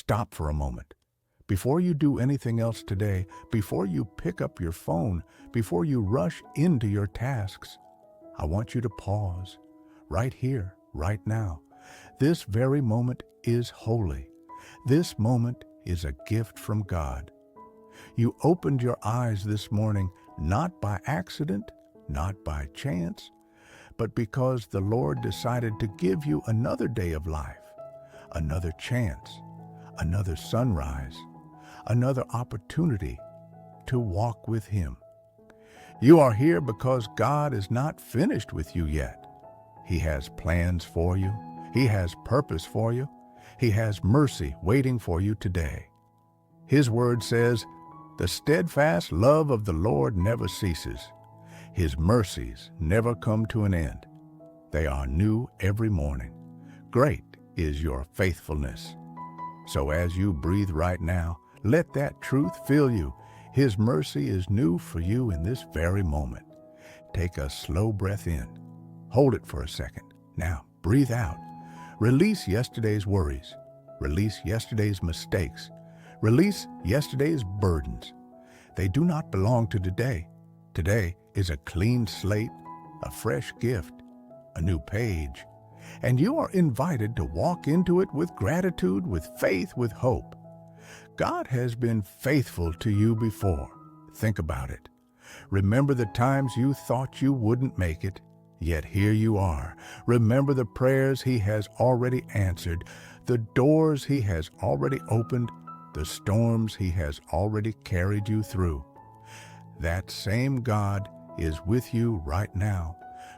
Stop for a moment. Before you do anything else today, before you pick up your phone, before you rush into your tasks, I want you to pause right here, right now. This very moment is holy. This moment is a gift from God. You opened your eyes this morning not by accident, not by chance, but because the Lord decided to give you another day of life, another chance, another sunrise, another opportunity to walk with Him. You are here because God is not finished with you yet. He has plans for you. He has purpose for you. He has mercy waiting for you today. His word says, "The steadfast love of the Lord never ceases. His mercies never come to an end. They are new every morning. Great is your faithfulness." So as you breathe right now, let that truth fill you. His mercy is new for you in this very moment. Take a slow breath in. Hold it for a second. Now, breathe out. Release yesterday's worries. Release yesterday's mistakes. Release yesterday's burdens. They do not belong to today. Today is a clean slate, a fresh gift, a new page. And you are invited to walk into it with gratitude, with faith, with hope. God has been faithful to you before. Think about it. Remember the times you thought you wouldn't make it, yet here you are. Remember the prayers He has already answered, the doors He has already opened, the storms He has already carried you through. That same God is with you right now,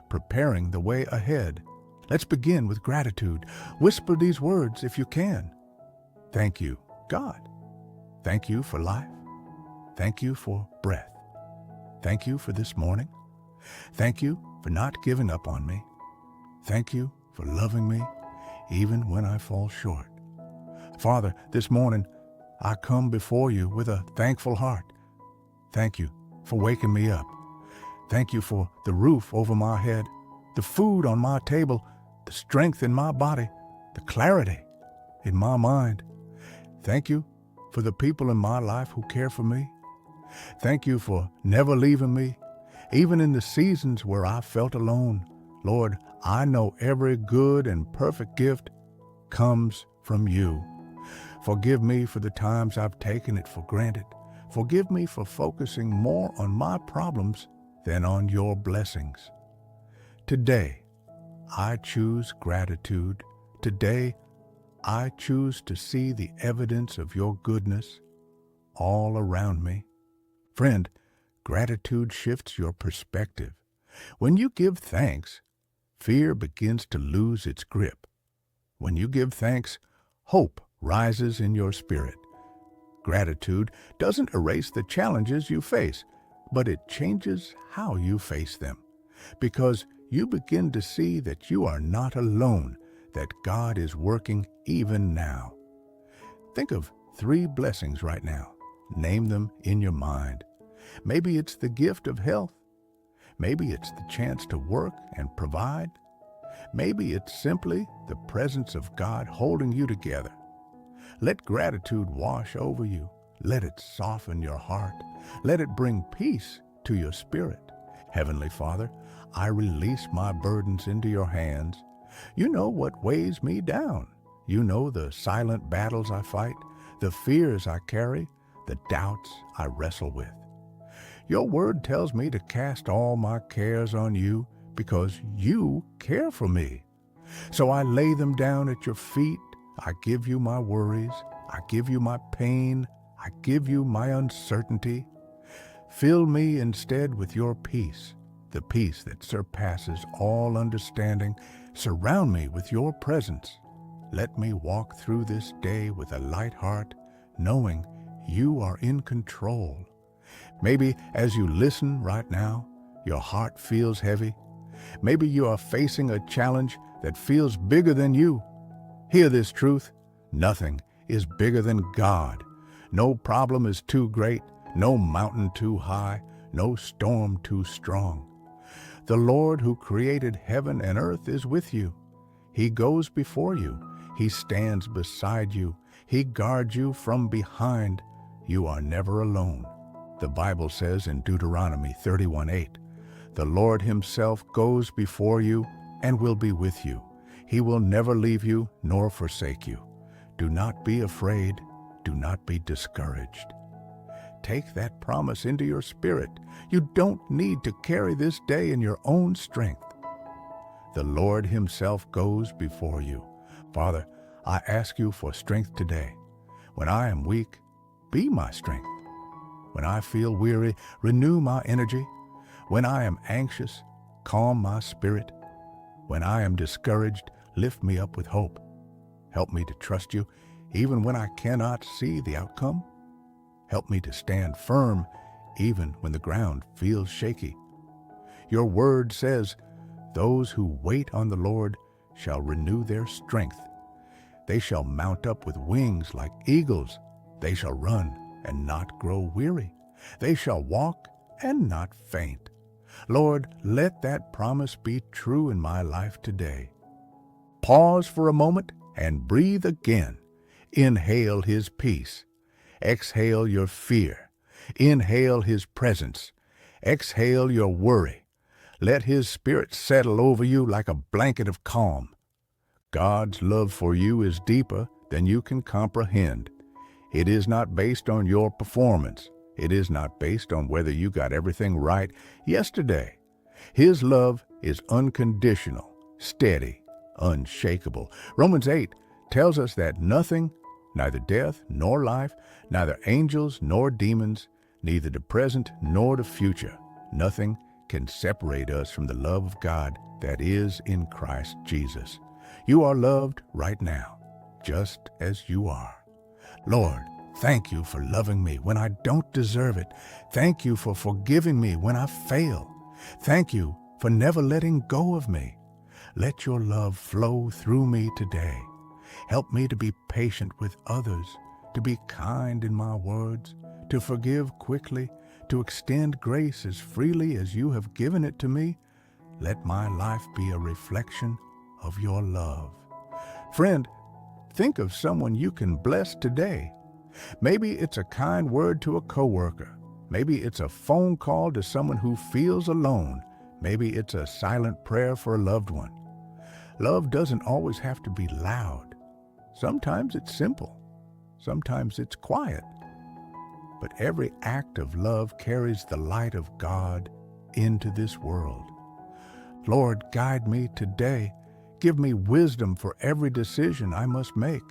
preparing the way ahead. Let's begin with gratitude. Whisper these words if you can. Thank you, God. Thank you for life. Thank you for breath. Thank you for this morning. Thank you for not giving up on me. Thank you for loving me even when I fall short. Father, this morning I come before you with a thankful heart. Thank you for waking me up. Thank you for the roof over my head, the food on my table, the strength in my body, the clarity in my mind. Thank you for the people in my life who care for me. Thank you for never leaving me, even in the seasons where I felt alone. Lord, I know every good and perfect gift comes from you. Forgive me for the times I've taken it for granted. Forgive me for focusing more on my problems than on your blessings. Today, I choose gratitude. Today, I choose to see the evidence of your goodness all around me. Friend, gratitude shifts your perspective. When you give thanks, fear begins to lose its grip. When you give thanks, hope rises in your spirit. Gratitude doesn't erase the challenges you face, but it changes how you face them, because you begin to see that you are not alone, that God is working even now. Think of 3 blessings right now. Name them in your mind. Maybe it's the gift of health. Maybe it's the chance to work and provide. Maybe it's simply the presence of God holding you together. Let gratitude wash over you. Let it soften your heart. Let it bring peace to your spirit. Heavenly Father, I release my burdens into your hands. You know what weighs me down. You know the silent battles I fight, the fears I carry, the doubts I wrestle with. Your word tells me to cast all my cares on you because you care for me. So I lay them down at your feet. I give you my worries. I give you my pain. I give you my uncertainty. Fill me instead with your peace, the peace that surpasses all understanding. Surround me with your presence. Let me walk through this day with a light heart, knowing you are in control. Maybe as you listen right now, your heart feels heavy. Maybe you are facing a challenge that feels bigger than you. Hear this truth: nothing is bigger than God. No problem is too great, no mountain too high, no storm too strong. The Lord who created heaven and earth is with you. He goes before you. He stands beside you. He guards you from behind. You are never alone. The Bible says in Deuteronomy 31:8, "The Lord himself goes before you and will be with you. He will never leave you nor forsake you. Do not be afraid. Do not be discouraged." Take that promise into your spirit. You don't need to carry this day in your own strength. The Lord himself goes before you. Father, I ask you for strength today. When I am weak, be my strength. When I feel weary, renew my energy. When I am anxious, calm my spirit. When I am discouraged, lift me up with hope. Help me to trust you even when I cannot see the outcome. Help me to stand firm even when the ground feels shaky. Your word says, "Those who wait on the Lord shall renew their strength. They shall mount up with wings like eagles. They shall run and not grow weary. They shall walk and not faint." Lord, let that promise be true in my life today. Pause for a moment and breathe again. Inhale his peace. Exhale your fear. Inhale his presence. Exhale your worry. Let his spirit settle over you like a blanket of calm. God's love for you is deeper than you can comprehend. It is not based on your performance. It is not based on whether you got everything right yesterday. His love is unconditional, steady, unshakable. Romans 8 tells us that nothing, neither death nor life, neither angels nor demons, neither the present nor the future, nothing can separate us from the love of God that is in Christ Jesus. You are loved right now, just as you are. Lord, thank you for loving me when I don't deserve it. Thank you for forgiving me when I fail. Thank you for never letting go of me. Let your love flow through me today. Help me to be patient with others, to be kind in my words, to forgive quickly, to extend grace as freely as you have given it to me. Let my life be a reflection of your love. Friend, think of someone you can bless today. Maybe it's a kind word to a coworker. Maybe it's a phone call to someone who feels alone. Maybe it's a silent prayer for a loved one. Love doesn't always have to be loud. Sometimes it's simple. Sometimes it's quiet. But every act of love carries the light of God into this world. Lord, guide me today. Give me wisdom for every decision I must make.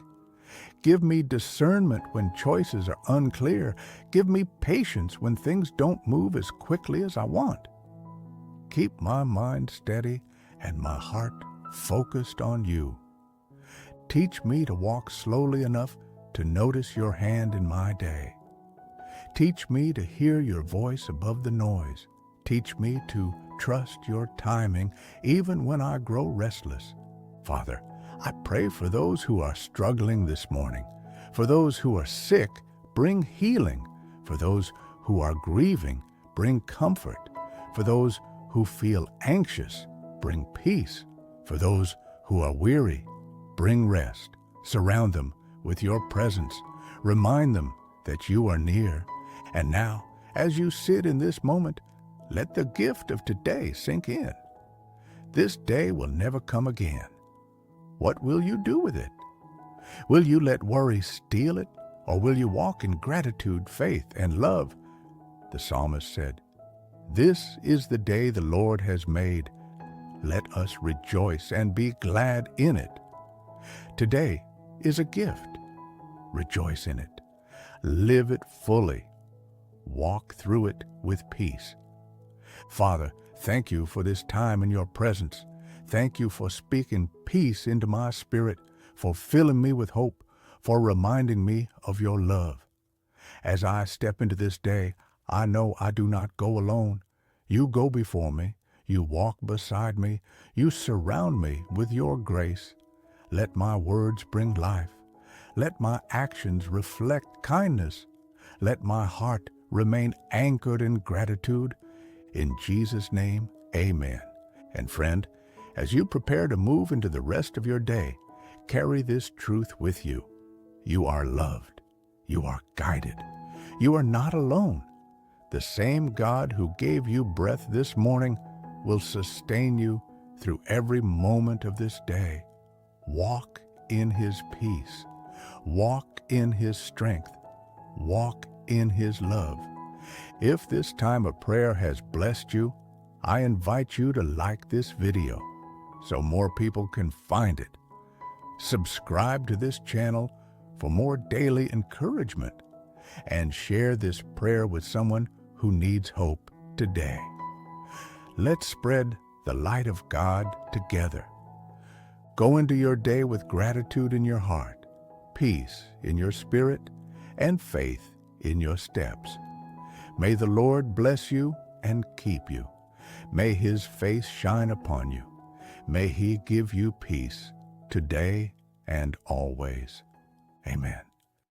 Give me discernment when choices are unclear. Give me patience when things don't move as quickly as I want. Keep my mind steady and my heart focused on you. Teach me to walk slowly enough to notice your hand in my day. Teach me to hear your voice above the noise. Teach me to trust your timing even when I grow restless. Father, I pray for those who are struggling this morning. For those who are sick, bring healing. For those who are grieving, bring comfort. For those who feel anxious, bring peace. For those who are weary, bring rest. Surround them with your presence. Remind them that you are near. And now, as you sit in this moment, let the gift of today sink in. This day will never come again. What will you do with it? Will you let worry steal it, or will you walk in gratitude, faith, and love? The psalmist said, "This is the day the Lord has made. Let us rejoice and be glad in it." Today is a gift. Rejoice in it. Live it fully. Walk through it with peace. Father, thank you for this time in your presence. Thank you for speaking peace into my spirit, for filling me with hope, for reminding me of your love. As I step into this day, I know I do not go alone. You go before me. You walk beside me. You surround me with your grace. Let my words bring life. Let my actions reflect kindness. Let my heart remain anchored in gratitude. In Jesus' name, amen. And friend, as you prepare to move into the rest of your day, carry this truth with you. You are loved. You are guided. You are not alone. The same God who gave you breath this morning will sustain you through every moment of this day. Walk in His peace. Walk in His strength. Walk in His love. If this time of prayer has blessed you, I invite you to like this video so more people can find it. Subscribe to this channel for more daily encouragement and share this prayer with someone who needs hope today. Let's spread the light of God together. Go into your day with gratitude in your heart, peace in your spirit, and faith in your steps. May the Lord bless you and keep you. May His face shine upon you. May He give you peace today and always. Amen.